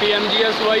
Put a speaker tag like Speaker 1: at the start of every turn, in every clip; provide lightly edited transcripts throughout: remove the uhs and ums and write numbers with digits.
Speaker 1: PMGSY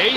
Speaker 1: AE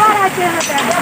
Speaker 2: Para que